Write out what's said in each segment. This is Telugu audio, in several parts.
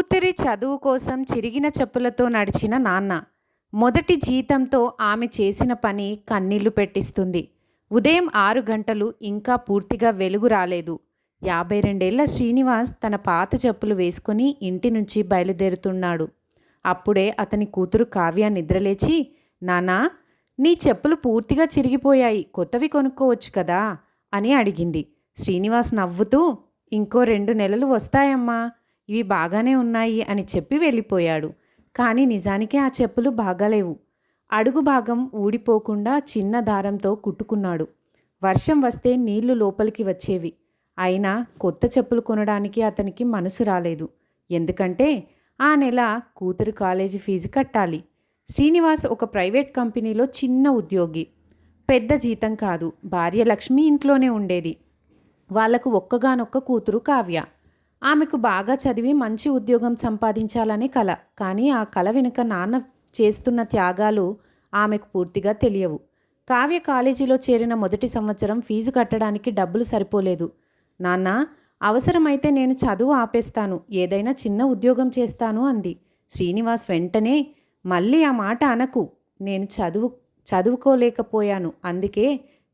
కూతురి చదువు కోసం చిరిగిన చెప్పులతో నడిచిన నాన్న. మొదటి జీతంతో ఆమె చేసిన పని కన్నీళ్లు పెట్టిస్తుంది. ఉదయం 6 గంటలు ఇంకా పూర్తిగా వెలుగు రాలేదు. 52 ఏళ్ల శ్రీనివాస్ తన పాత చెప్పులు వేసుకుని ఇంటి నుంచి బయలుదేరుతున్నాడు. అప్పుడే అతని కూతురు కావ్య నిద్రలేచి, నాన్నా, నీ చెప్పులు పూర్తిగా చిరిగిపోయాయి, కొత్తవి కొనుక్కోవచ్చు కదా అని అడిగింది. శ్రీనివాస్ నవ్వుతూ, ఇంకో 2 నెలలు వస్తాయమ్మా, ఇవి బాగానే ఉన్నాయి అని చెప్పి వెళ్ళిపోయాడు. కానీ నిజానికి ఆ చెప్పులు బాగాలేవు. అడుగు భాగం ఊడిపోకుండా చిన్న దారంతో కుట్టుకున్నాడు. వర్షం వస్తే నీళ్లు లోపలికి వచ్చేవి. అయినా కొత్త చెప్పులు కొనడానికి అతనికి మనసు రాలేదు. ఎందుకంటే ఆ నెల కూతురు కాలేజీ ఫీజు కట్టాలి. శ్రీనివాస్ ఒక ప్రైవేట్ కంపెనీలో చిన్న ఉద్యోగి. పెద్ద జీతం కాదు. భార్య లక్ష్మి ఇంట్లోనే ఉండేది. వాళ్లకు ఒక్కగానొక్క కూతురు కావ్య. ఆమెకు బాగా చదివి మంచి ఉద్యోగం సంపాదించాలనే కల. కానీ ఆ కల వెనుక నాన్న చేస్తున్న త్యాగాలు ఆమెకు పూర్తిగా తెలియవు. కావ్య కాలేజీలో చేరిన మొదటి సంవత్సరం ఫీజు కట్టడానికి డబ్బులు సరిపోలేదు. నాన్న, అవసరమైతే నేను చదువు ఆపేస్తాను, ఏదైనా చిన్న ఉద్యోగం చేస్తాను అంది. శ్రీనివాస్ వెంటనే, మళ్ళీ ఆ మాట అనకు, నేను చదువుకోలేకపోయాను, అందుకే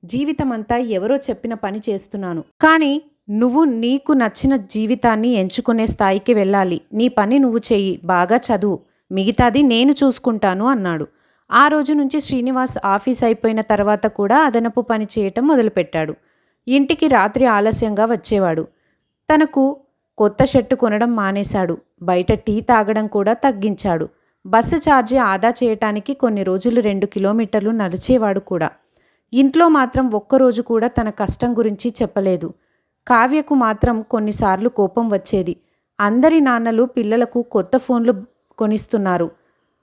జీవితమంతా ఎవరో చెప్పిన పని చేస్తున్నాను. కానీ నువ్వు నీకు నచ్చిన జీవితాన్ని ఎంచుకునే స్థాయికి వెళ్ళాలి. నీ పని నువ్వు చెయ్యి, బాగా చదువు, మిగతాది నేను చూసుకుంటాను అన్నాడు. ఆ రోజు నుంచి శ్రీనివాస్ ఆఫీస్ అయిపోయిన తర్వాత కూడా అదనపు పని చేయటం మొదలుపెట్టాడు. ఇంటికి రాత్రి ఆలస్యంగా వచ్చేవాడు. తనకు కొత్త షర్టు కొనడం మానేశాడు. బయట టీ తాగడం కూడా తగ్గించాడు. బస్సు ఛార్జీ ఆదా చేయటానికి కొన్ని రోజులు 2 కిలోమీటర్లు నడిచేవాడు కూడా. ఇంట్లో మాత్రం ఒక్కరోజు కూడా తన కష్టం గురించి చెప్పలేదు. కావ్యకు మాత్రం కొన్నిసార్లు కోపం వచ్చేది. అందరి నాన్నలు పిల్లలకు కొత్త ఫోన్లు కొనిస్తున్నారు,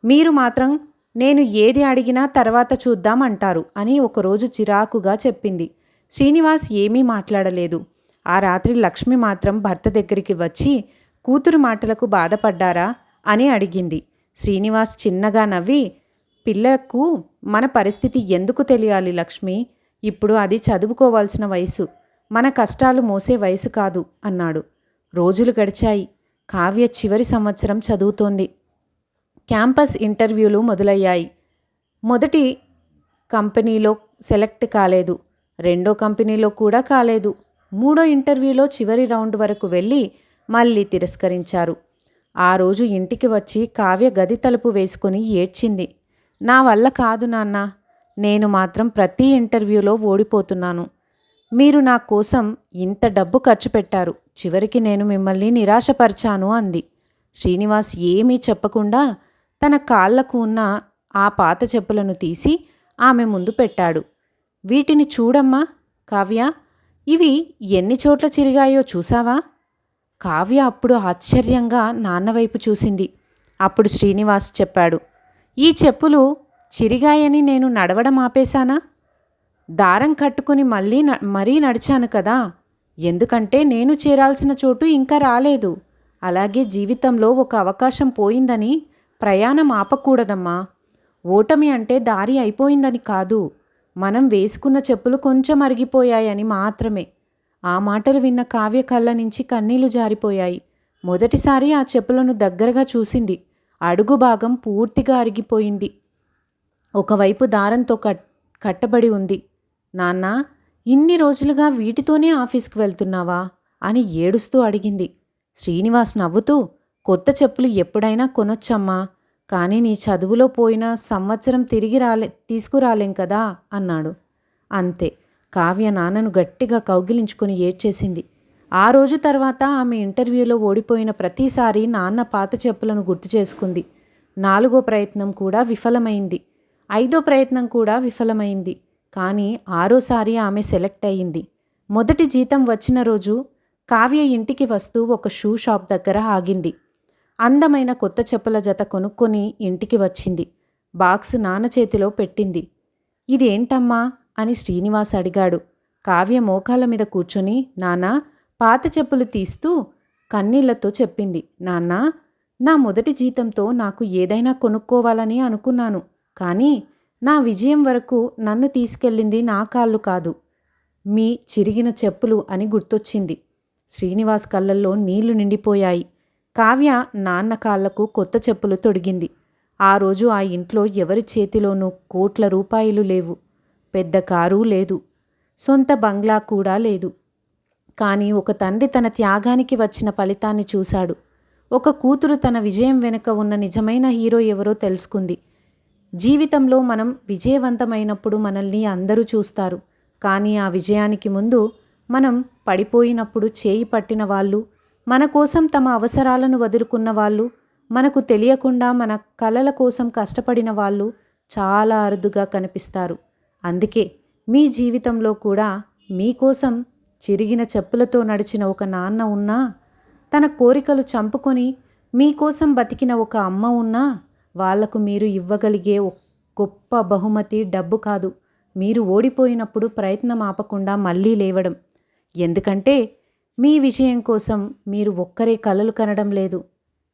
మీరు మాత్రం నేను ఏది అడిగినా తర్వాత చూద్దాం అంటారు అని ఒకరోజు చిరాకుగా చెప్పింది. శ్రీనివాస్ ఏమీ మాట్లాడలేదు. ఆ రాత్రి లక్ష్మి మాత్రం భర్త దగ్గరికి వచ్చి, కూతురు మాటలకు బాధపడ్డారా అని అడిగింది. శ్రీనివాస్ చిన్నగా నవ్వి, పిల్లకు మన పరిస్థితి ఎందుకు తెలియాలి లక్ష్మి, ఇప్పుడు అది చదువుకోవాల్సిన వయసు, మన కష్టాలు మోసే వయసు కాదు అన్నాడు. రోజులు గడిచాయి. కావ్య చివరి సంవత్సరం చదువుతోంది. క్యాంపస్ ఇంటర్వ్యూలు మొదలయ్యాయి. మొదటి కంపెనీలో సెలెక్ట్ కాలేదు. రెండో కంపెనీలో కూడా కాలేదు. మూడో ఇంటర్వ్యూలో చివరి రౌండ్ వరకు వెళ్ళి మళ్ళీ తిరస్కరించారు. ఆ రోజు ఇంటికి వచ్చి కావ్య గది తలుపు వేసుకుని ఏడ్చింది. నా వల్ల కాదు నాన్న, నేను మాత్రం ప్రతి ఇంటర్వ్యూలో ఓడిపోతున్నాను. మీరు నా కోసం ఇంత డబ్బు ఖర్చు పెట్టారు, చివరికి నేను మిమ్మల్ని నిరాశపరిచాను అంది. శ్రీనివాస్ ఏమీ చెప్పకుండా తన కాళ్లకు ఉన్న ఆ పాత చెప్పులను తీసి ఆమె ముందు పెట్టాడు. వీటిని చూడమ్మా కావ్య, ఇవి ఎన్ని చోట్ల చిరిగాయో చూసావా? కావ్య అప్పుడు ఆశ్చర్యంగా నాన్నవైపు చూసింది. అప్పుడు శ్రీనివాస్ చెప్పాడు, ఈ చెప్పులు చిరిగాయని నేను నడవడం ఆపేశానా? దారం కట్టుకుని మరీ నడిచాను కదా, ఎందుకంటే నేను చేరాల్సిన చోటు ఇంకా రాలేదు. అలాగే జీవితంలో ఒక అవకాశం పోయిందని ప్రయాణం ఆపకూడదమ్మా. ఓటమి అంటే దారి అయిపోయిందని కాదు, మనం వేసుకున్న చెప్పులు కొంచెం అరిగిపోయాయని మాత్రమే. ఆ మాటలు విన్న కావ్య కళ్ళ నుంచి కన్నీళ్లు జారిపోయాయి. మొదటిసారి ఆ చెప్పులను దగ్గరగా చూసింది. అడుగు భాగం పూర్తిగా అరిగిపోయింది. ఒకవైపు దారంతో కట్టబడి ఉంది. నాన్నా, ఇన్ని రోజులుగా వీటితోనే ఆఫీస్కి వెళ్తున్నావా అని ఏడుస్తూ అడిగింది. శ్రీనివాస్ నవ్వుతూ, కొత్త చెప్పులు ఎప్పుడైనా కొనొచ్చమ్మా, కానీ నీ చదువులో పోయిన సంవత్సరం తీసుకురాలేం కదా అన్నాడు. అంతే. కావ్య నాన్నను గట్టిగా కౌగిలించుకొని ఏడ్చేసింది. ఆ రోజు తర్వాత ఆమె ఇంటర్వ్యూలో ఓడిపోయిన ప్రతిసారి నాన్న పాత చెప్పులను గుర్తు చేసుకుంది. 4వ ప్రయత్నం కూడా విఫలమైంది. 5వ ప్రయత్నం కూడా విఫలమైంది. కానీ 6వసారి ఆమె సెలెక్ట్ అయ్యింది. మొదటి జీతం వచ్చిన రోజు కావ్య ఇంటికి వస్తూ ఒక షూ షాప్ దగ్గర ఆగింది. అందమైన కొత్త చెప్పుల జత కొనుక్కొని ఇంటికి వచ్చింది. బాక్స్ నాన్న చేతిలో పెట్టింది. ఇదేంటమ్మా అని శ్రీనివాస్ అడిగాడు. కావ్య మోకాళ్ళ మీద కూర్చొని, నాన్నా, పాత చెప్పులు తీస్తూ కన్నీళ్లతో చెప్పింది. నాన్నా, నా మొదటి జీతంతో నాకు ఏదైనా కొనుక్కోవాలని అనుకున్నాను, కానీ నా విజయం వరకు నన్ను తీసుకెళ్ళింది నా కాళ్ళు కాదు, మీ చిరిగిన చెప్పులు అని గుర్తొచ్చింది. శ్రీనివాస్ కళ్ళల్లో నీళ్లు నిండిపోయాయి. కావ్య నాన్న కాళ్లకు కొత్త చెప్పులు తొడిగింది. ఆ రోజు ఆ ఇంట్లో ఎవరి చేతిలోనూ కోట్ల రూపాయలు లేవు. పెద్ద కారు లేదు. సొంత బంగ్లా కూడా లేదు. కానీ ఒక తండ్రి తన త్యాగానికి వచ్చిన ఫలితాన్ని చూశాడు. ఒక కూతురు తన విజయం వెనుక ఉన్న నిజమైన హీరో ఎవరో తెలుసుకుంది. జీవితంలో మనం విజయవంతమైనప్పుడు మనల్ని అందరూ చూస్తారు. కానీ ఆ విజయానికి ముందు మనం పడిపోయినప్పుడు చేయి పట్టిన వాళ్ళు, మన కోసం తమ అవసరాలను వదులుకున్న వాళ్ళు, మనకు తెలియకుండా మన కలల కోసం కష్టపడిన వాళ్ళు చాలా అరుదుగా కనిపిస్తారు. అందుకే మీ జీవితంలో కూడా మీకోసం చిరిగిన చెప్పులతో నడిచిన ఒక నాన్న ఉన్నా, తన కోరికలు చంపుకొని మీకోసం బతికిన ఒక అమ్మ ఉన్నా, వాళ్లకు మీరు ఇవ్వగలిగే గొప్ప బహుమతి డబ్బు కాదు, మీరు ఓడిపోయినప్పుడు ప్రయత్నం ఆపకుండా మళ్ళీ లేవడం. ఎందుకంటే మీ విజయం కోసం మీరు ఒక్కరే కలలు కనడం లేదు.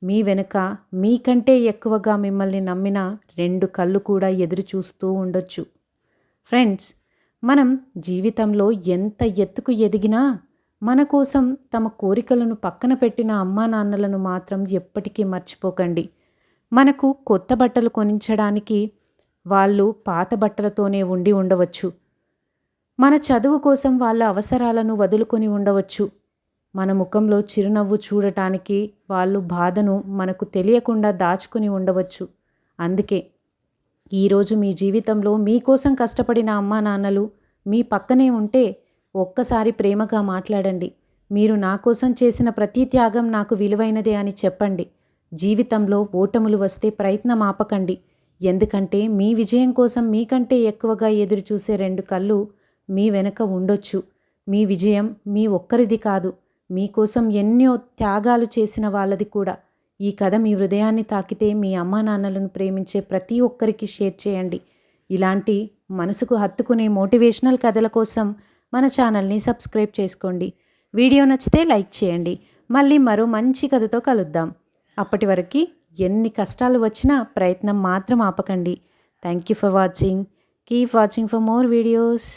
మీ వెనుక మీకంటే ఎక్కువగా మిమ్మల్ని నమ్మిన 2 కళ్ళు కూడా ఎదురు చూస్తూ ఉండొచ్చు. ఫ్రెండ్స్, మనం జీవితంలో ఎంత ఎత్తుకు ఎదిగినా మన కోసం తమ కోరికలను పక్కన పెట్టిన అమ్మా నాన్నలను మాత్రం ఎప్పటికీ మర్చిపోకండి. మనకు కొత్త బట్టలు కొనించడానికి వాళ్ళు పాత బట్టలతోనే ఉండి ఉండవచ్చు. మన చదువు కోసం వాళ్ళ అవసరాలను వదులుకొని ఉండవచ్చు. మన ముఖంలో చిరునవ్వు చూడటానికి వాళ్ళు బాధను మనకు తెలియకుండా దాచుకుని ఉండవచ్చు. అందుకే ఈరోజు మీ జీవితంలో మీకోసం కష్టపడిన అమ్మా నాన్నలు మీ పక్కనే ఉంటే ఒక్కసారి ప్రేమగా మాట్లాడండి. మీరు నా కోసం చేసిన ప్రతి త్యాగం నాకు విలువైనదే అని చెప్పండి. జీవితంలో ఓటములు వస్తే ప్రయత్నం ఆపకండి. ఎందుకంటే మీ విజయం కోసం మీకంటే ఎక్కువగా ఎదురు చూసే 2 కళ్ళు మీ వెనుక ఉండొచ్చు. మీ విజయం మీ ఒక్కరిది కాదు, మీకోసం ఎన్నో త్యాగాలు చేసిన వాళ్ళది కూడా. ఈ కథ మీ హృదయాన్ని తాకితే మీ అమ్మా నాన్నలను ప్రేమించే ప్రతి ఒక్కరికి షేర్ చేయండి. ఇలాంటి మనసుకు హత్తుకునే మోటివేషనల్ కథల కోసం మన ఛానల్ని సబ్స్క్రైబ్ చేసుకోండి. వీడియో నచ్చితే లైక్ చేయండి. మళ్ళీ మరో మంచి కథతో కలుద్దాం. అప్పటి వరకు ఎన్ని కష్టాలు వచ్చినా ప్రయత్నం మాత్రం ఆపకండి. Thank you for watching. Keep watching for more videos.